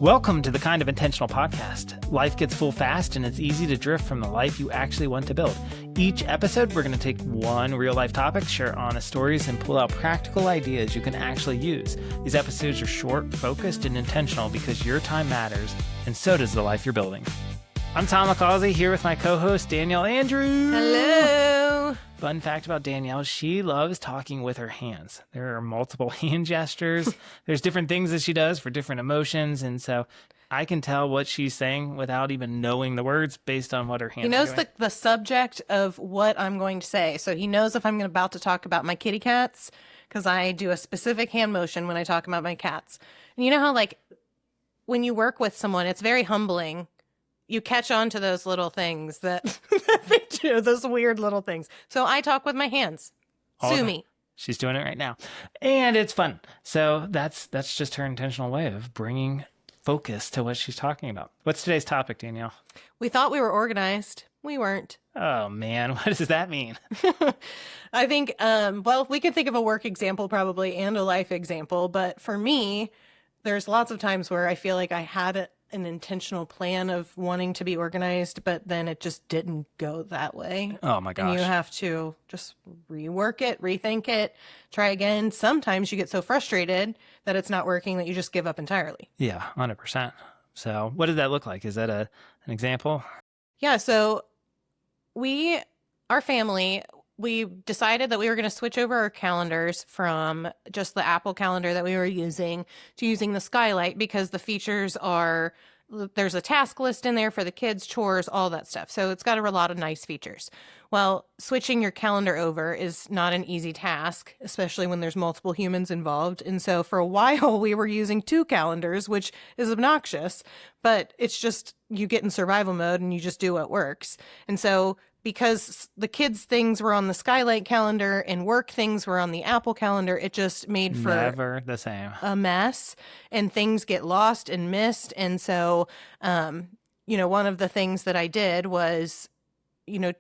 Welcome to the Kind of Intentional podcast. Life gets full fast, and it's easy to drift from the life you actually want to build. Each episode, we're going to take one real-life topic, share honest stories, and pull out practical ideas you can actually use. These episodes are short, focused, and intentional because your time matters, and so does the life you're building. I'm Tom McCausey, here with my co-host, Danielle Andrews. Hello. Fun fact about Danielle, she loves talking with her hands. There are multiple hand gestures. There's different things that she does for different emotions. And so I can tell what she's saying without even knowing the words based on what her hands are doing. He knows the subject of what I'm going to say. So he knows if I'm about to talk about my kitty cats, because I do a specific hand motion when I talk about my cats. And you know how, like, when you work with someone, it's very humbling. You catch on to those little things that they do, those weird little things. So I talk with my hands. Sue me. She's doing it right now. And it's fun. So that's just her intentional way of bringing focus to what she's talking about. What's today's topic, Danielle? We thought we were organized. We weren't. Oh, man. What does that mean? I think, well, we could think of a work example probably and a life example. But for me, there's lots of times where I feel like I had an intentional plan of wanting to be organized, but then it just didn't go that way. Oh my gosh. And you have to just rework it, rethink it, try again. Sometimes you get so frustrated that it's not working that you just give up entirely. Yeah, 100%. So what did that look like? Is that an example? Yeah, so our family, we decided that we were going to switch over our calendars from just the Apple calendar that we were using to using the Skylight, because the features are, there's a task list in there for the kids, chores, all that stuff. So it's got a lot of nice features. Well, switching your calendar over is not an easy task, especially when there's multiple humans involved. And so for a while we were using two calendars, which is obnoxious, but it's just, you get in survival mode and you just do what works. And so because the kids' things were on the Skylight calendar and work things were on the Apple calendar, it just made for never the same, a mess, and things get lost and missed. And so, one of the things that I did was,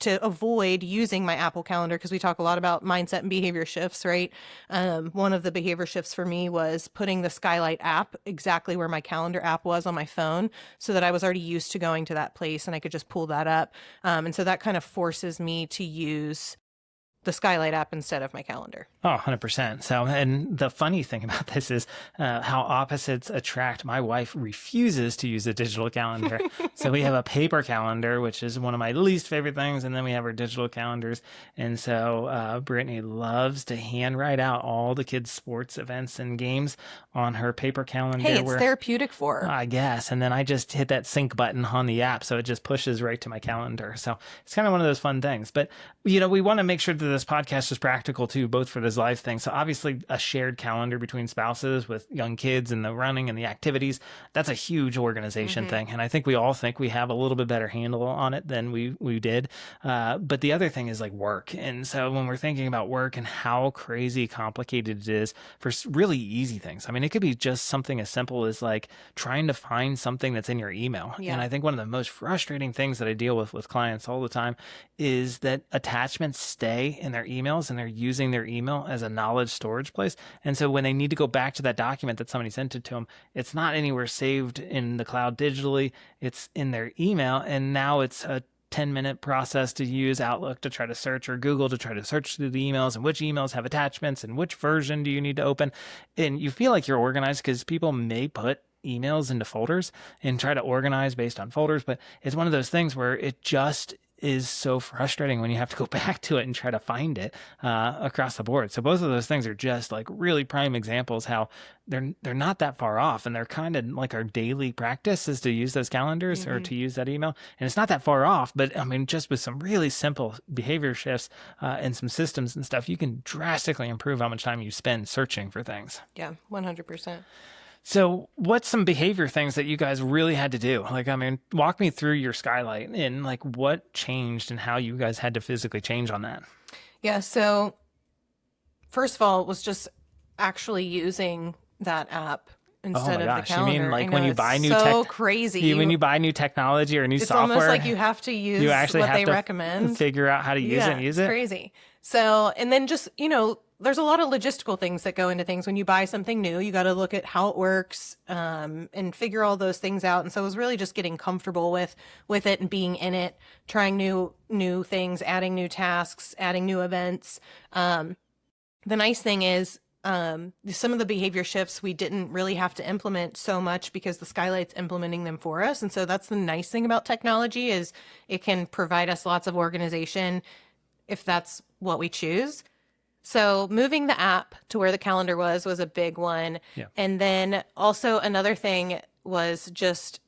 to avoid using my Apple calendar, because we talk a lot about mindset and behavior shifts, right? One of the behavior shifts for me was putting the Skylight app exactly where my calendar app was on my phone, so that I was already used to going to that place and I could just pull that up. And so that kind of forces me to use the Skylight app instead of my calendar. Oh, 100%. So, and the funny thing about this is how opposites attract. My wife refuses to use a digital calendar. So we have a paper calendar, which is one of my least favorite things. And then we have our digital calendars. And so Brittany loves to handwrite out all the kids' sports events and games on her paper calendar. Hey, it's therapeutic for her. I guess. And then I just hit that sync button on the app. So it just pushes right to my calendar. So it's kind of one of those fun things. But, we want to make sure that this podcast is practical too, both for this life thing. So obviously a shared calendar between spouses with young kids and the running and the activities, that's a huge organization thing. And I think we all think we have a little bit better handle on it than we did. But the other thing is like work. And so when we're thinking about work and how crazy complicated it is for really easy things, I mean, it could be just something as simple as like trying to find something that's in your email. Yeah. And I think one of the most frustrating things that I deal with clients all the time is that attachments stay in their emails and they're using their email as a knowledge storage place. And so when they need to go back to that document that somebody sent it to them, it's not anywhere saved in the cloud digitally. It's in their email. And now it's a 10-minute process to use Outlook to try to search, or Google to try to search through the emails and which emails have attachments and which version do you need to open. And you feel like you're organized because people may put emails into folders and try to organize based on folders. But it's one of those things where it just is so frustrating when you have to go back to it and try to find it across the board. So both of those things are just like really prime examples how they're not that far off, and they're kind of like our daily practice is to use those calendars or to use that email. And it's not that far off, but I mean, just with some really simple behavior shifts and some systems and stuff, you can drastically improve how much time you spend searching for things. Yeah, 100%. So what's some behavior things that you guys really had to do? Like, I mean, walk me through your Skylight and like what changed and how you guys had to physically change on that. Yeah. So first of all, it was just actually using that app instead of the calendar. You mean like when you buy new crazy. When you buy new technology or new software, it's almost like you have to use what they recommend. Figure out how to use it and use it. Crazy. So, and then just, there's a lot of logistical things that go into things. When you buy something new, you got to look at how it works, and figure all those things out. And so it was really just getting comfortable with it and being in it, trying new things, adding new tasks, adding new events. The nice thing is, some of the behavior shifts we didn't really have to implement so much because the skylight's implementing them for us. And so that's the nice thing about technology, is it can provide us lots of organization if that's what we choose. So moving the app to where the calendar was a big one. Yeah. And then also another thing was just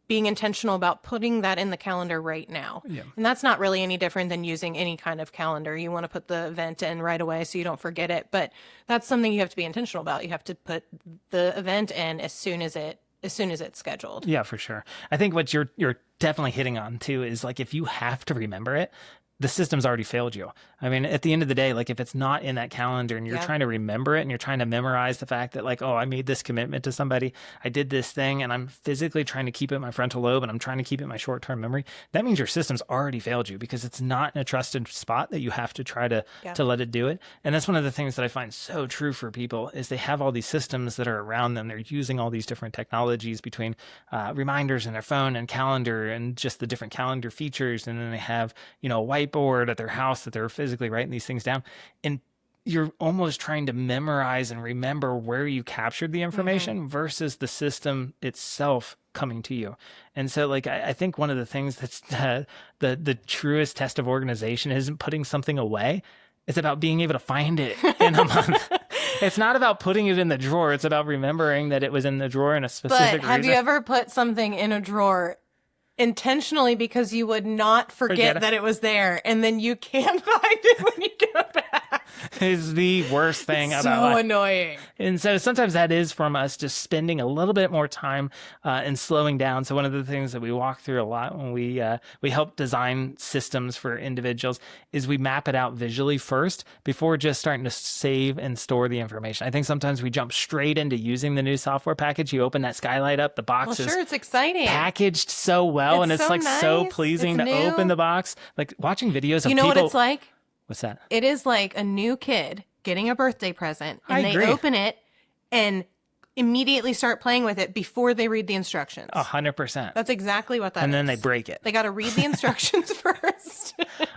being intentional about putting that in the calendar right now. Yeah. And that's not really any different than using any kind of calendar. You want to put the event in right away so you don't forget it, but that's something you have to be intentional about. You have to put the event in as soon as it's scheduled. Yeah, for sure. I think what you're definitely hitting on too is like, if you have to remember it, the system's already failed you. I mean, at the end of the day, like if it's not in that calendar and you're trying to remember it and you're trying to memorize the fact that like, oh, I made this commitment to somebody, I did this thing, and I'm physically trying to keep it in my frontal lobe and I'm trying to keep it in my short-term memory, that means your system's already failed you because it's not in a trusted spot that you have to try to let it do it. And that's one of the things that I find so true for people is they have all these systems that are around them. They're using all these different technologies between reminders in their phone and calendar and just the different calendar features. And then they have, a whiteboard at their house that they're physically writing these things down. And you're almost trying to memorize and remember where you captured the information versus the system itself coming to you. And so like, I think one of the things that's the truest test of organization isn't putting something away. It's about being able to find it in a month. It's not about putting it in the drawer. It's about remembering that it was in the drawer in a specific But have reason. you ever put something in a drawer intentionally because you would not forget that it was there, and then you can't find it when you go back? Is the worst thing about life. So annoying. And so sometimes that is from us just spending a little bit more time and slowing down. So one of the things that we walk through a lot when we help design systems for individuals is we map it out visually first before just starting to save and store the information. I think sometimes we jump straight into using the new software package. You open that skylight up, the box is it's exciting, packaged so well, and it's so like so nice. pleasing It's to new. open the box. Like watching videos of people. You know what it's like? What's that? It is like a new kid getting a birthday present, and I they agree. open it and immediately start playing with it before they read the instructions. 100%. That's exactly what that is. And then they break it. They got to read the instructions first.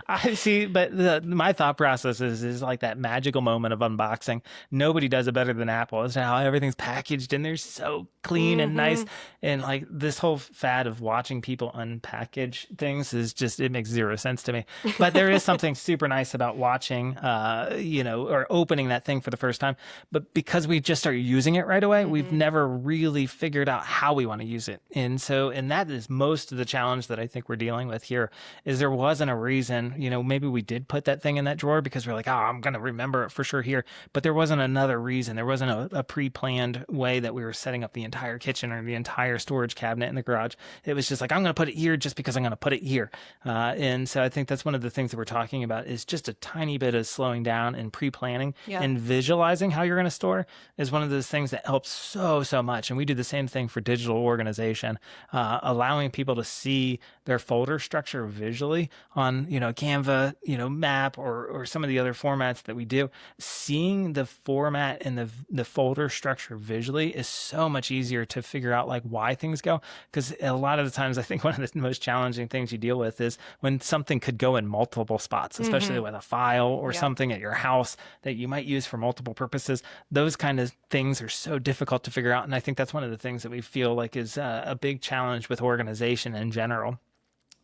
I see, but my thought process is like that magical moment of unboxing. Nobody does it better than Apple. It's how everything's packaged and they're so clean and nice. And like this whole fad of watching people unpackage things is just, it makes zero sense to me. But there is something super nice about watching, or opening that thing for the first time. But because we just start using it right away, we've never really figured out how we want to use it. And that is most of the challenge that I think we're dealing with here is there wasn't a reason, maybe we did put that thing in that drawer because we're like, oh, I'm going to remember it for sure here. But there wasn't another reason. There wasn't a pre-planned way that we were setting up the entire kitchen or the entire storage cabinet in the garage. It was just like, I'm going to put it here just because I'm going to put it here. And so I think that's one of the things that we're talking about is just a tiny bit of slowing down and pre-planning and visualizing how you're going to store is one of those things that helps so much. And we do the same thing for digital organization, allowing people to see their folder structure visually on, Canva, Map or some of the other formats that we do. Seeing the format and the folder structure visually is so much easier to figure out like why things go. Because a lot of the times I think one of the most challenging things you deal with is when something could go in multiple spots, especially with a file or something at your house that you might use for multiple purposes. Those kind of things are so difficult to figure out. And I think that's one of the things that we feel like is a big challenge with organization in general.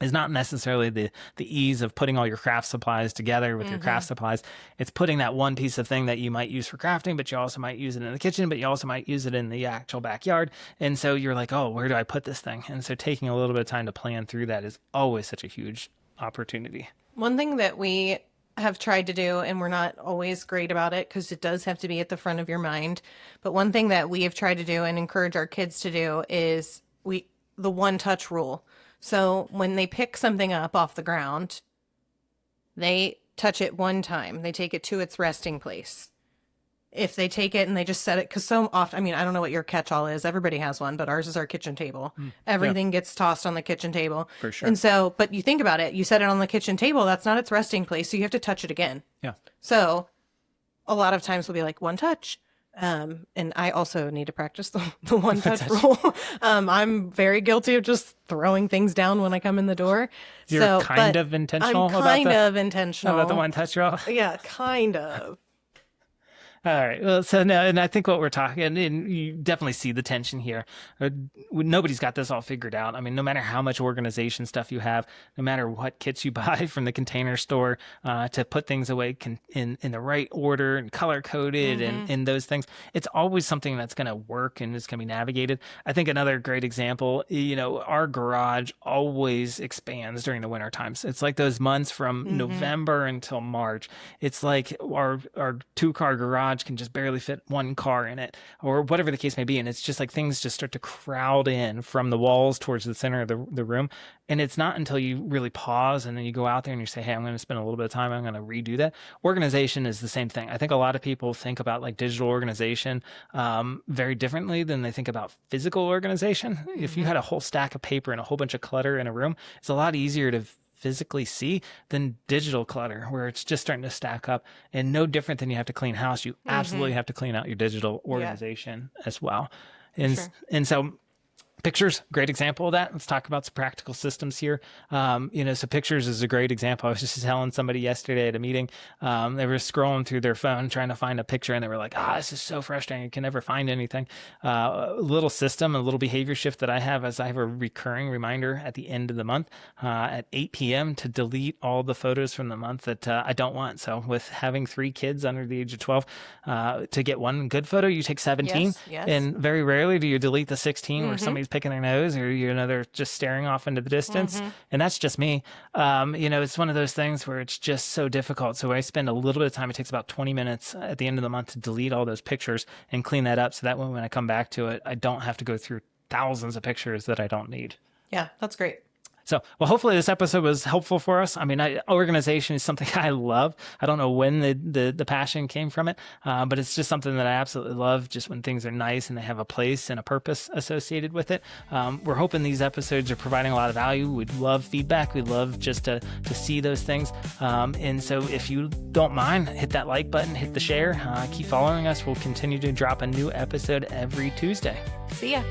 Is not necessarily the ease of putting all your craft supplies together with your craft supplies. It's putting that one piece of thing that you might use for crafting, but you also might use it in the kitchen, but you also might use it in the actual backyard. And so you're like, oh, where do I put this thing? And so taking a little bit of time to plan through that is always such a huge opportunity. One thing that we have tried to do, and we're not always great about it because it does have to be at the front of your mind, but one thing that we have tried to do and encourage our kids to do is the one-touch rule. So when they pick something up off the ground, they touch it one time. They take it to its resting place. If they take it and they just set it, because so often, I don't know what your catch-all is. Everybody has one, but ours is our kitchen table. Everything gets tossed on the kitchen table. For sure. And so, but you think about it, you set it on the kitchen table, that's not its resting place, so you have to touch it again. Yeah. So a lot of times we'll be like one touch. And I also need to practice the one touch Touch. rule. I'm very guilty of just throwing things down when I come in the door. You're So, kind but of I'm intentional kind of about intentional. the one touch rule. Yeah, kind of. All right. Well, so no, and I think what we're talking, and you definitely see the tension here. Nobody's got this all figured out. I mean, no matter how much organization stuff you have, no matter what kits you buy from the Container Store to put things away in the right order and color coded and those things, it's always something that's going to work and it's going to be navigated. I think another great example, our garage always expands during the winter times. It's like those months from November until March. It's like our 2-car garage can just barely fit one car in it, or whatever the case may be. And it's just like things just start to crowd in from the walls towards the center of the room. And it's not until you really pause and then you go out there and you say, hey, I'm going to spend a little bit of time, I'm going to redo that. Organization is the same thing. I think a lot of people think about like digital organization very differently than they think about physical organization. If you had a whole stack of paper and a whole bunch of clutter in a room, it's a lot easier to physically see than digital clutter, where it's just starting to stack up. And no different than you have to clean house, you absolutely have to clean out your digital organization as well. And and so pictures, great example of that. Let's talk about some practical systems here. So pictures is a great example. I was just telling somebody yesterday at a meeting, they were scrolling through their phone trying to find a picture, and they were like, this is so frustrating. I can never find anything. A little system, a little behavior shift that I have is I have a recurring reminder at the end of the month at 8 p.m. to delete all the photos from the month that I don't want. So with having 3 kids under the age of 12, to get one good photo, you take 17. Yes. And very rarely do you delete the 16 where somebody's picking their nose, or they're just staring off into the distance. And that's just me. It's one of those things where it's just so difficult. So I spend a little bit of time. It takes about 20 minutes at the end of the month to delete all those pictures and clean that up, so that when I come back to it, I don't have to go through thousands of pictures that I don't need. Yeah, that's great. So, well, hopefully this episode was helpful for us. I mean, organization is something I love. I don't know when the passion came from it, but it's just something that I absolutely love, just when things are nice and they have a place and a purpose associated with it. We're hoping these episodes are providing a lot of value. We'd love feedback. We'd love just to see those things. And so if you don't mind, hit that like button, hit the share, keep following us. We'll continue to drop a new episode every Tuesday. See ya.